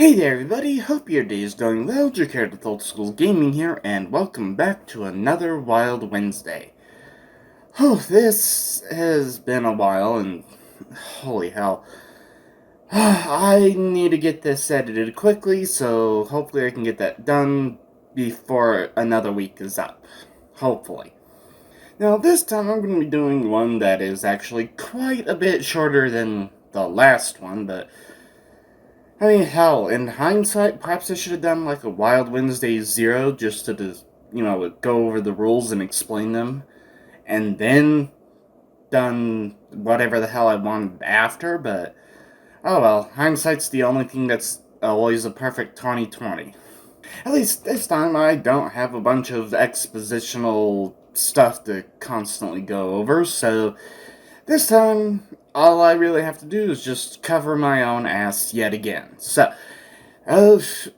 Hey there everybody, hope your day is going well. Jacared with Old School Gaming here, and welcome back to another Wild Wednesday. Oh, this has been a while, and holy hell. I need to get this edited quickly, so hopefully I can get that done before another week is up. Hopefully. Now this time I'm going to be doing one that is actually quite a bit shorter than the last one, but I mean, hell, in hindsight, perhaps I should have done like a Wild Wednesday 0 just to, go over the rules and explain them, and then done whatever the hell I wanted after, but oh well, hindsight's the only thing that's always a perfect 2020. At least this time I don't have a bunch of expositional stuff to constantly go over, so this time all I really have to do is just cover my own ass yet again. So, whoever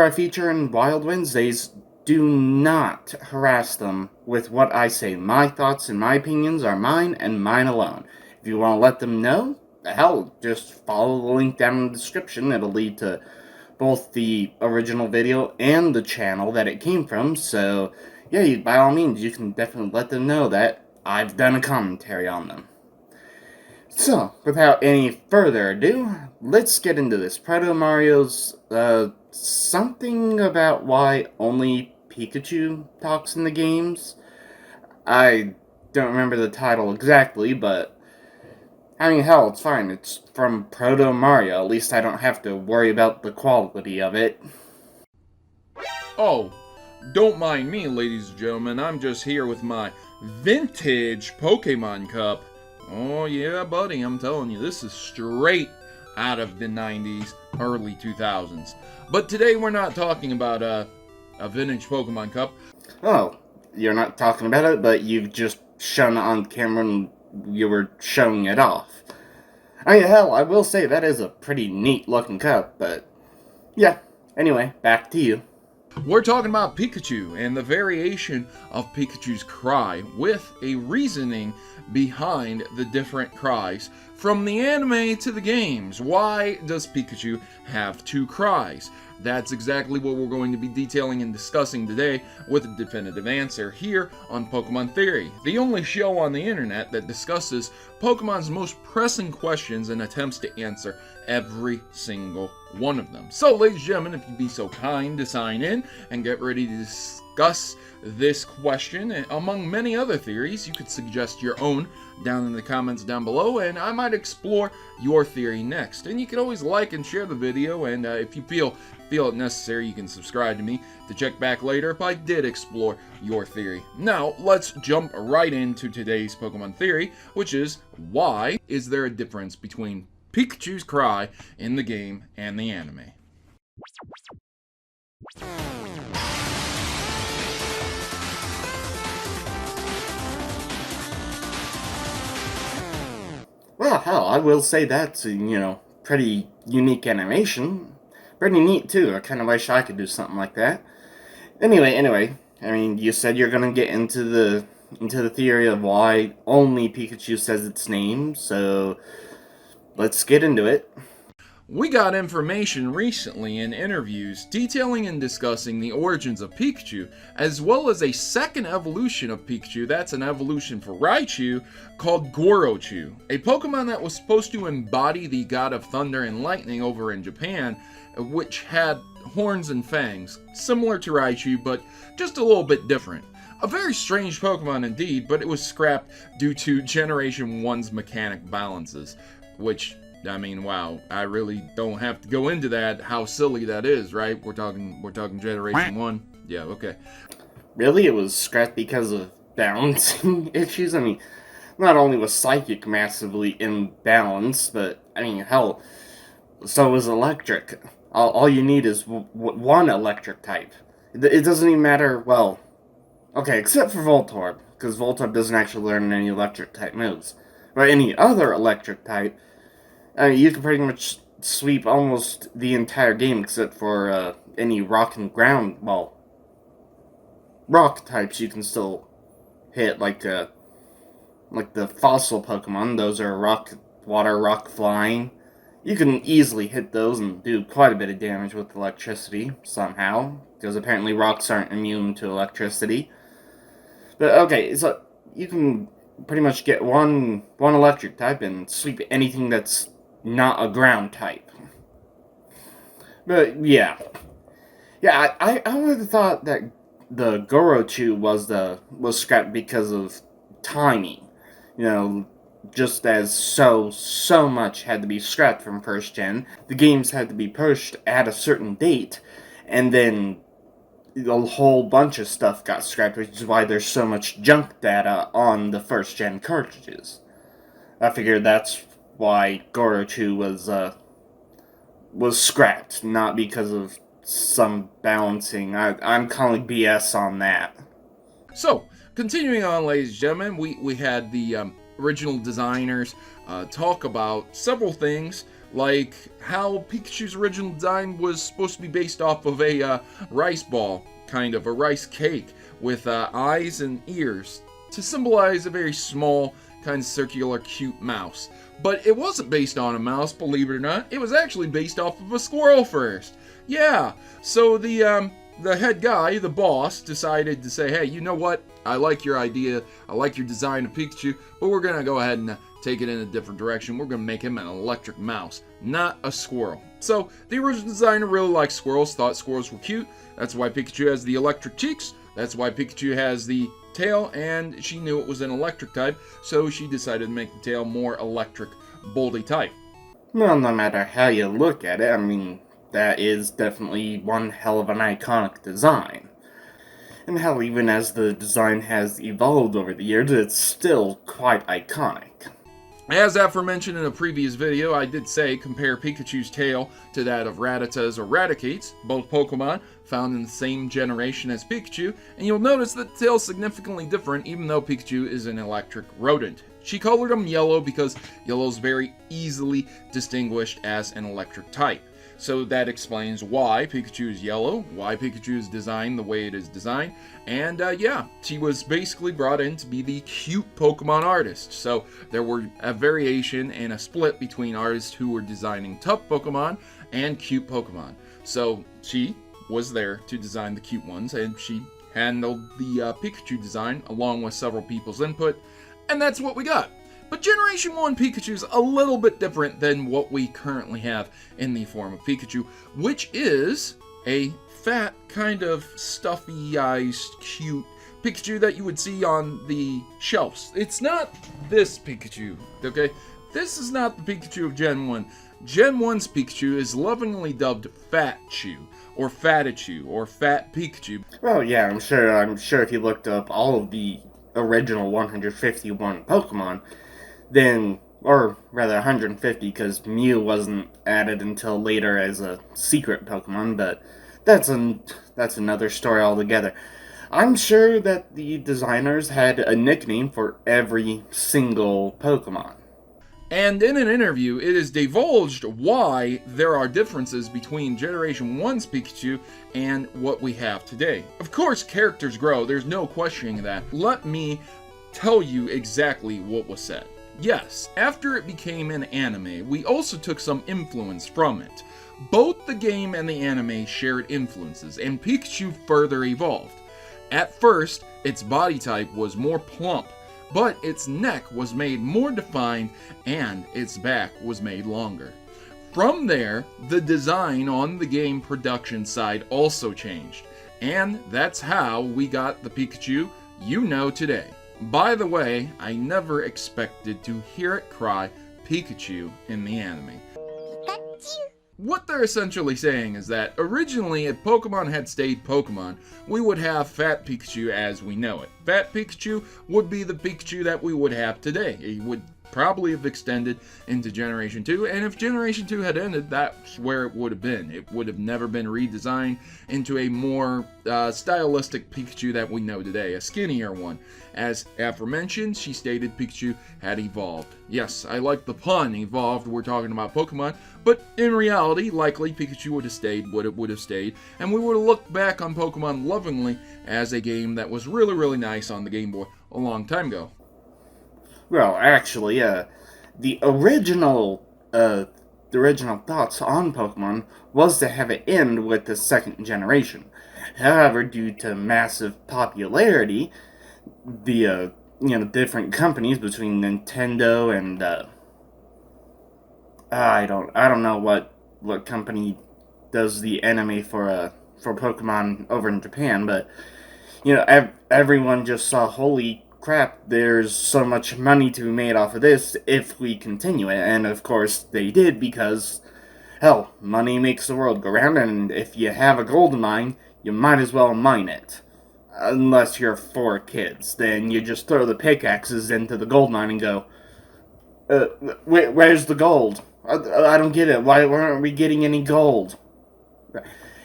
I feature in Wild Wednesdays, do not harass them with what I say. My thoughts and my opinions are mine and mine alone. If you want to let them know, the hell, just follow the link down in the description. It'll lead to both the original video and the channel that it came from. So, yeah, by all means, you can definitely let them know that I've done a commentary on them. So, without any further ado, let's get into this. Proto Mario's, something about why only Pikachu talks in the games. I don't remember the title exactly, but I mean, hell, it's fine. It's from Proto Mario. At least I don't have to worry about the quality of it. Oh, don't mind me, ladies and gentlemen. I'm just here with my vintage Pokemon cup. Oh, yeah, buddy, I'm telling you, this is straight out of the 90s, early 2000s. But today we're not talking about a vintage Pokemon cup. Oh, you're not talking about it, but you've just shown it on camera and you were showing it off. I mean, hell, I will say that is a pretty neat looking cup, but yeah. Anyway, back to you. We're talking about Pikachu and the variation of Pikachu's cry with a reasoning behind the different cries from the anime to the games. Why does Pikachu have two cries? That's exactly what we're going to be detailing and discussing today with a definitive answer here on Pokemon Theory, the only show on the internet that discusses Pokemon's most pressing questions and attempts to answer every single one of them. So, ladies and gentlemen, if you'd be so kind to sign in and get ready to discuss this question, and among many other theories, you could suggest your own down in the comments down below, and I might explore your theory next. And you can always like and share the video, and if you feel it necessary, you can subscribe to me to check back later if I did explore your theory. Now, let's jump right into today's Pokemon theory, which is, why is there a difference between Pikachu's cry in the game and the anime? Well, hell, I will say that's a, pretty unique animation. Pretty neat, too. I kind of wish I could do something like that. Anyway, I mean, you said you're gonna get into the theory of why only Pikachu says its name, so let's get into it. We got information recently in interviews detailing and discussing the origins of Pikachu, as well as a second evolution of Pikachu, that's an evolution for Raichu, called Gorochu, a Pokemon that was supposed to embody the god of thunder and lightning over in Japan, which had horns and fangs, similar to Raichu, but just a little bit different. A very strange Pokemon indeed, but it was scrapped due to Generation 1's mechanic balances, which, I mean, wow, I really don't have to go into that, how silly that is, right? We're talking Generation 1. Yeah, okay. Really, it was scrapped because of balancing issues? I mean, not only was Psychic massively imbalanced, but, I mean, hell, so was Electric. All you need is one electric type. It doesn't even matter, well, okay, except for Voltorb, because Voltorb doesn't actually learn any electric type moves. But any other electric type, you can pretty much sweep almost the entire game except for any rock and ground, well, rock types you can still hit, like the fossil Pokemon. Those are rock, water, rock, flying. You can easily hit those and do quite a bit of damage with electricity, somehow, because apparently rocks aren't immune to electricity. But okay, so you can pretty much get one electric type and sweep anything that's not a ground type. But I would have thought that the Gorochu was scrapped because of timing. You know, just as so much had to be scrapped from first gen, the games had to be pushed at a certain date, and then a whole bunch of stuff got scrapped, which is why there's so much junk data on the first gen cartridges. I figured that's why Gorochu was scrapped, not because of some balancing. I'm calling BS on that. So, continuing on, ladies and gentlemen, we had the original designers talk about several things, like how Pikachu's original design was supposed to be based off of a rice ball, kind of a rice cake, with eyes and ears to symbolize a very small, kind of circular, cute mouse. But it wasn't based on a mouse, believe it or not. It was actually based off of a squirrel first. Yeah, so the head guy, the boss, decided to say, hey, you know what? I like your idea. I like your design of Pikachu, but we're going to go ahead and take it in a different direction. We're going to make him an electric mouse, not a squirrel. So the original designer really liked squirrels, thought squirrels were cute. That's why Pikachu has the electric cheeks. That's why Pikachu has the tail, and she knew it was an electric type, so she decided to make the tail more electric, boldy type. Well, no matter how you look at it, I mean, that is definitely one hell of an iconic design. And hell, even as the design has evolved over the years, it's still quite iconic. As aforementioned in a previous video, I did say compare Pikachu's tail to that of Rattata's or Raticate's, both Pokemon found in the same generation as Pikachu, and you'll notice that the tail is significantly different even though Pikachu is an electric rodent. She colored him yellow because yellow is very easily distinguished as an electric type. So that explains why Pikachu is yellow, why Pikachu is designed the way it is designed, and she was basically brought in to be the cute Pokemon artist. So there were a variation and a split between artists who were designing tough Pokemon and cute Pokemon. So she was there to design the cute ones, and she handled the Pikachu design along with several people's input, and that's what we got. But Generation 1 Pikachu's a little bit different than what we currently have in the form of Pikachu, which is a fat, kind of stuffy-eyed, cute Pikachu that you would see on the shelves. It's not this Pikachu, okay? This is not the Pikachu of Gen 1. Gen 1's Pikachu is lovingly dubbed Fat Chew, or Fatichu, or Fat Pikachu. Well, yeah, I'm sure if you looked up all of the original 151 Pokemon, then, or rather 150, because Mew wasn't added until later as a secret Pokemon, but that's another story altogether. I'm sure that the designers had a nickname for every single Pokemon. And in an interview, it is divulged why there are differences between Generation 1's Pikachu and what we have today. Of course, characters grow, there's no questioning that. Let me tell you exactly what was said. Yes, after it became an anime, we also took some influence from it. Both the game and the anime shared influences, and Pikachu further evolved. At first, its body type was more plump, but its neck was made more defined and its back was made longer. From there, the design on the game production side also changed, and that's how we got the Pikachu you know today. By the way, I never expected to hear it cry Pikachu in the anime. Pikachu. What they're essentially saying is that originally, if Pokemon had stayed Pokemon, we would have Fat Pikachu as we know it. Fat Pikachu would be the Pikachu that we would have today. It would probably have extended into Generation 2, and if Generation 2 had ended, that's where it would have been. It would have never been redesigned into a more stylistic Pikachu that we know today, a skinnier one. As aforementioned, she stated Pikachu had evolved. Yes, I like the pun, evolved, we're talking about Pokemon, but in reality, likely Pikachu would have stayed what it would have stayed, and we would have looked back on Pokemon lovingly as a game that was really, really nice on the Game Boy a long time ago. Well, actually, the original the original thoughts on Pokemon was to have it end with the second generation. However, due to massive popularity, the different companies between Nintendo and I don't know what company does the anime for Pokemon over in Japan, but everyone just saw, holy crap, there's so much money to be made off of this if we continue it. And of course they did, because hell, money makes the world go round, and if you have a gold mine, you might as well mine it. Unless you're 4 kids, then you just throw the pickaxes into the gold mine and go, where's the gold? I don't get it. Why aren't we getting any gold?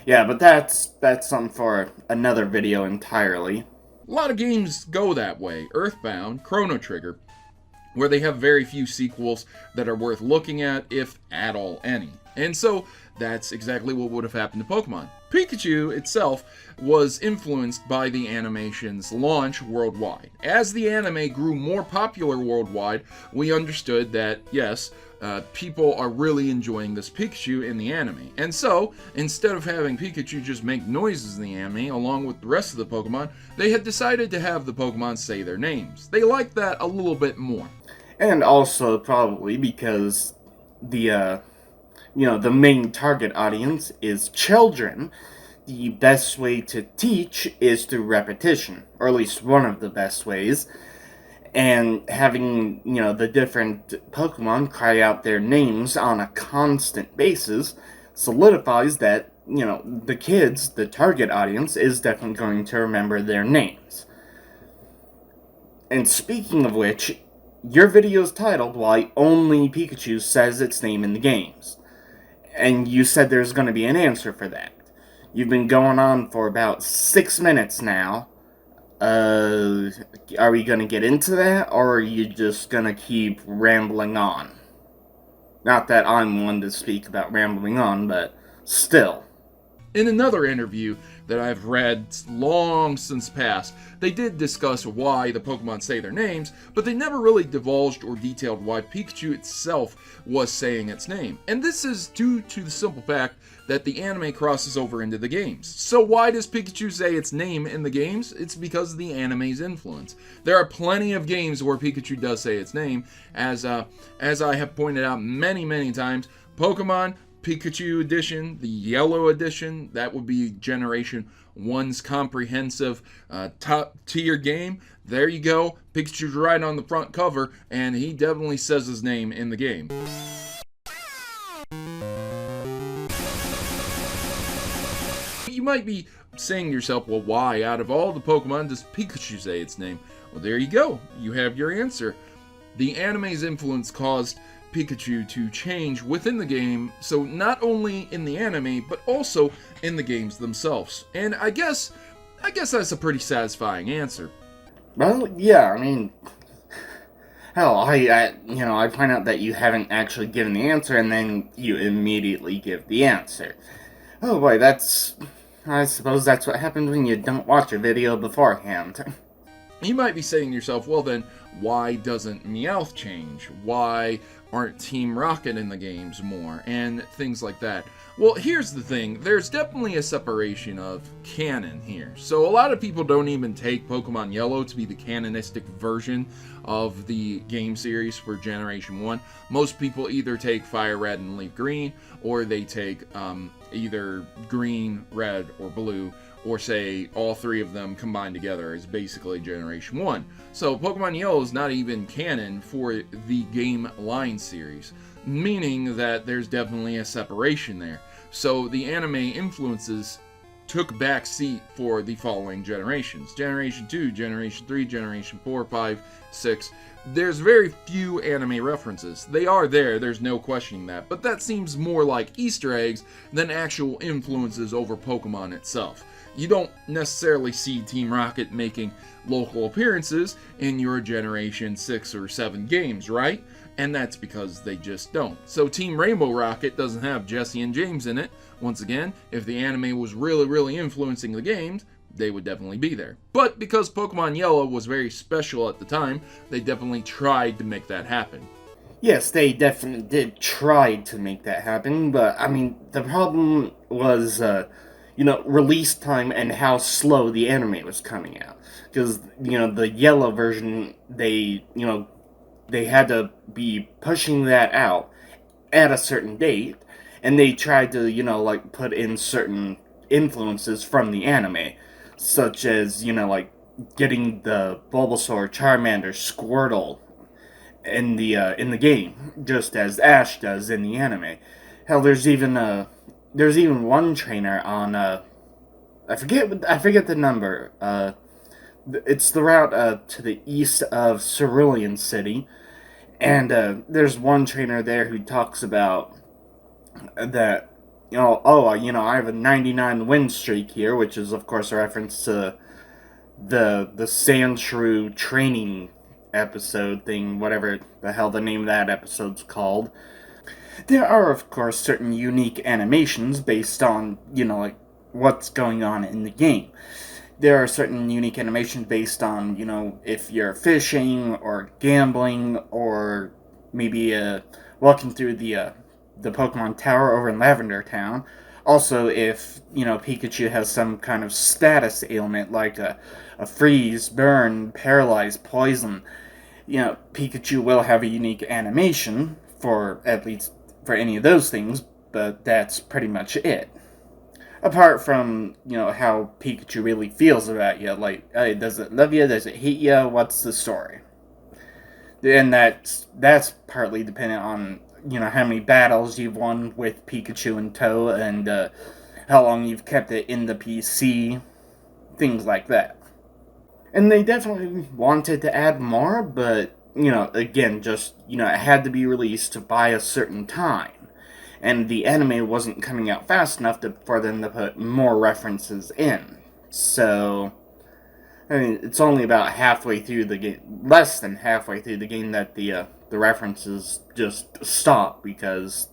Yeah, but that's something for another video entirely. A lot of games go that way. Earthbound, Chrono Trigger, where they have very few sequels that are worth looking at, if at all any. And so that's exactly what would have happened to Pokemon. Pikachu itself was influenced by the animation's launch worldwide. As the anime grew more popular worldwide, we understood that, yes, people are really enjoying this Pikachu in the anime. And so, instead of having Pikachu just make noises in the anime along with the rest of the Pokemon, they had decided to have the Pokemon say their names. They liked that a little bit more. And also probably because the main target audience is children. The best way to teach is through repetition, or at least one of the best ways. And having, the different Pokemon cry out their names on a constant basis solidifies that, the kids, the target audience, is definitely going to remember their names. And speaking of which, your video is titled Why Only Pikachu Says Its Name in the Games. And you said there's going to be an answer for that. You've been going on for about 6 minutes now. Are we going to get into that, or are you just going to keep rambling on? Not that I'm one to speak about rambling on, but still. In another interview that I've read long since past, they did discuss why the Pokemon say their names, but they never really divulged or detailed why Pikachu itself was saying its name. And this is due to the simple fact that the anime crosses over into the games. So why does Pikachu say its name in the games? It's because of the anime's influence. There are plenty of games where Pikachu does say its name, as I have pointed out many times. Pokemon Pikachu Edition, the Yellow Edition, that would be Generation 1's comprehensive top tier game. There you go. Pikachu's right on the front cover, and he definitely says his name in the game. You might be saying to yourself, well, why out of all the Pokemon does Pikachu say its name? Well, there you go. You have your answer. The anime's influence caused Pikachu to change within the game, so not only in the anime, but also in the games themselves. And I guess that's a pretty satisfying answer. Well, yeah, I mean, hell, I find out that you haven't actually given the answer, and then you immediately give the answer. Oh boy, I suppose that's what happens when you don't watch a video beforehand. You might be saying to yourself, well then, why doesn't Meowth change? Why aren't Team Rocket in the games more? And things like that. Well, here's the thing. There's definitely a separation of canon here. So a lot of people don't even take Pokemon Yellow to be the canonistic version of the game series for Generation 1. Most people either take Fire Red and Leaf Green, or they take either Green, Red, or Blue, or say all three of them combined together is basically Generation 1. So Pokemon Yellow is not even canon for the game line series, meaning that there's definitely a separation there. So the anime influences took back seat for the following generations. Generation 2, Generation 3, Generation 4, 5, 6. There's very few anime references. They are there's no questioning that, but that seems more like Easter eggs than actual influences over Pokemon itself. You don't necessarily see Team Rocket making local appearances in your Generation 6 or 7 games, right? And that's because they just don't. So Team Rainbow Rocket doesn't have Jesse and James in it. Once again, if the anime was really influencing the games, they would definitely be there. But because Pokemon Yellow was very special at the time, they definitely tried to make that happen. Yes, they definitely did try to make that happen, but I mean, the problem was, release time and how slow the anime was coming out. Because, the yellow version, they had to be pushing that out at a certain date, and they tried to, put in certain influences from the anime, such as, getting the Bulbasaur, Charmander, Squirtle in the game, just as Ash does in the anime. Hell, there's even one trainer on I forget the number. It's the route to the east of Cerulean City, and there's one trainer there who talks about that. I have a 99 win streak here, which is of course a reference to the Sandshrew training episode thing, whatever the hell the name of that episode's called. There are, of course, certain unique animations based on, what's going on in the game. There are certain unique animations based on, if you're fishing or gambling or maybe walking through the Pokemon Tower over in Lavender Town. Also, if, Pikachu has some kind of status ailment like a freeze, burn, paralyze, poison, Pikachu will have a unique animation for at least for any of those things, but that's pretty much it. Apart from, how Pikachu really feels about you, like, hey, does it love you, does it hate you, what's the story? And that's partly dependent on, how many battles you've won with Pikachu in tow, and how long you've kept it in the PC, things like that. And they definitely wanted to add more, but, again, just, it had to be released by a certain time. And the anime wasn't coming out fast enough for them to put more references in. So, I mean, it's only about halfway through the game, less than halfway through the game, that the references just stop because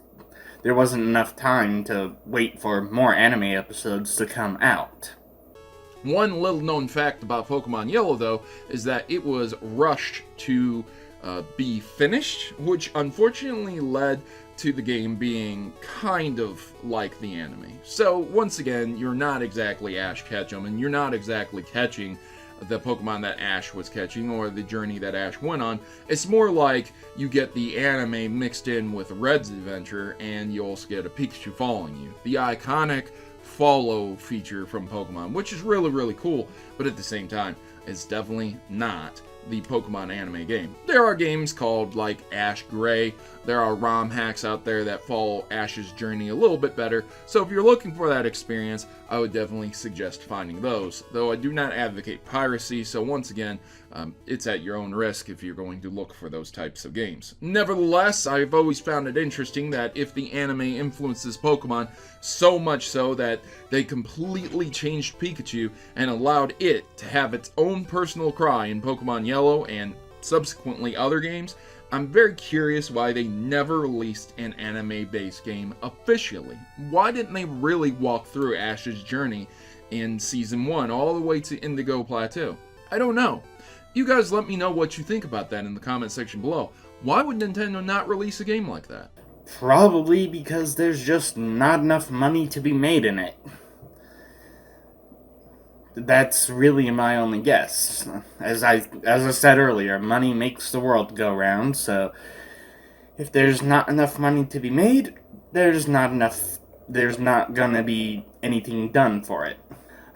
there wasn't enough time to wait for more anime episodes to come out. One little known fact about Pokemon Yellow, though, is that it was rushed to be finished, which unfortunately led to the game being kind of like the anime. So, once again, you're not exactly Ash Ketchum, and you're not exactly catching the Pokemon that Ash was catching or the journey that Ash went on. It's more like you get the anime mixed in with Red's adventure, and you also get a Pikachu following you. The iconic follow feature from Pokemon, which is really, really cool, but at the same time, it's definitely not the Pokemon anime game. There are games called like Ash Gray. There are ROM hacks out there that follow Ash's journey a little bit better. So if you're looking for that experience, I would definitely suggest finding those. Though I do not advocate piracy, so once again, it's at your own risk if you're going to look for those types of games. Nevertheless, I've always found it interesting that if the anime influences Pokemon so much so that they completely changed Pikachu and allowed it to have its own personal cry in Pokemon Yellow and subsequently other games, I'm very curious why they never released an anime-based game officially. Why didn't they really walk through Ash's journey in Season 1 all the way to Indigo Plateau? I don't know. You guys let me know what you think about that in the comment section below. Why would Nintendo not release a game like that? Probably because there's just not enough money to be made in it. That's really my only guess. As I said earlier, money makes the world go round, so if there's not enough money to be made, there's not gonna be anything done for it.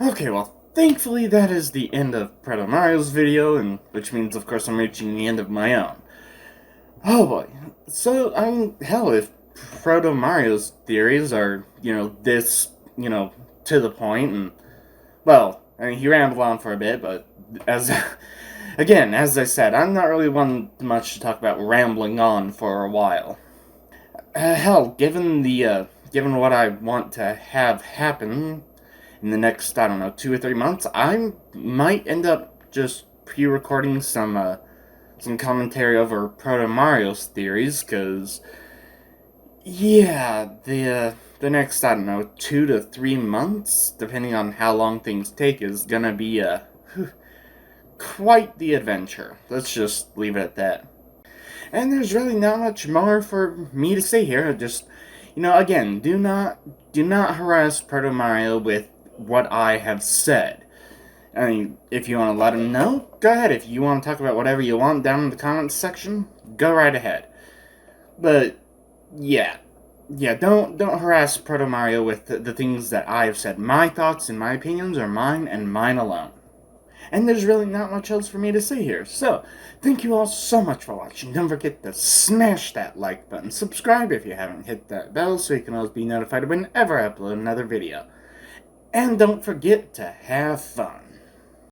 Okay, well, thankfully that is the end of Proto Mario's video, and which means of course I'm reaching the end of my own. Oh boy. So, hell, if Proto Mario's theories are, this, to the point, and, well, I mean, he rambled on for a bit, but again, as I said, I'm not really one much to talk about rambling on for a while. Hell, given what I want to have happen in the next, I don't know, 2 or 3 months, I might end up just pre-recording some commentary over Proto Mario's theories, because, yeah, the next, I don't know, 2 to 3 months, depending on how long things take, is gonna be quite the adventure. Let's just leave it at that. And there's really not much more for me to say here. Just, again, do not harass Proto Mario with what I have said. I mean, if you want to let him know, go ahead. If you want to talk about whatever you want down in the comments section, go right ahead. But yeah, don't harass Proto Mario with the things that I've said. My thoughts and my opinions are mine and mine alone. And there's really not much else for me to say here. So, thank you all so much for watching. Don't forget to smash that like button. Subscribe if you haven't hit that bell so you can always be notified whenever I upload another video. And don't forget to have fun.